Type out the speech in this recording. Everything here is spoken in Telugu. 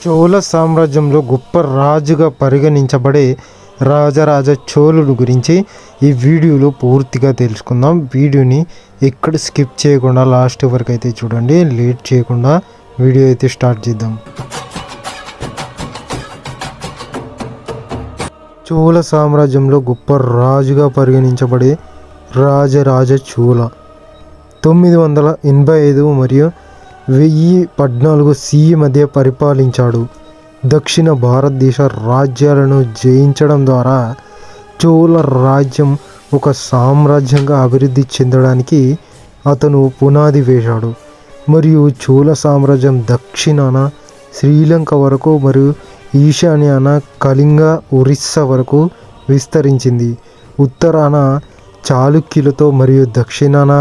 చోళ సామ్రాజ్యంలో గొప్ప రాజుగా పరిగణించబడే రాజరాజ చోళుడు గురించి ఈ వీడియోలో పూర్తిగా తెలుసుకుందాం. వీడియోని ఎక్కడ స్కిప్ చేయకుండా లాస్ట్ వరకు అయితే చూడండి. లేట్ చేయకుండా వీడియో అయితే స్టార్ట్ చేద్దాం. చోళ సామ్రాజ్యంలో గొప్ప రాజుగా పరిగణించబడే రాజరాజ చోళ 985 మరియు 1014 CE మధ్య పరిపాలించాడు. దక్షిణ భారతదేశ రాజ్యాలను జయించడం ద్వారా చోళ రాజ్యం ఒక సామ్రాజ్యంగా అభివృద్ధి చెందడానికి అతను పునాది వేశాడు. మరియు చోళ సామ్రాజ్యం దక్షిణాన శ్రీలంక వరకు మరియు ఈశాన్యాన కళింగ, ఒరిస్సా వరకు విస్తరించింది. ఉత్తరాన చాళుక్యులతో మరియు దక్షిణాన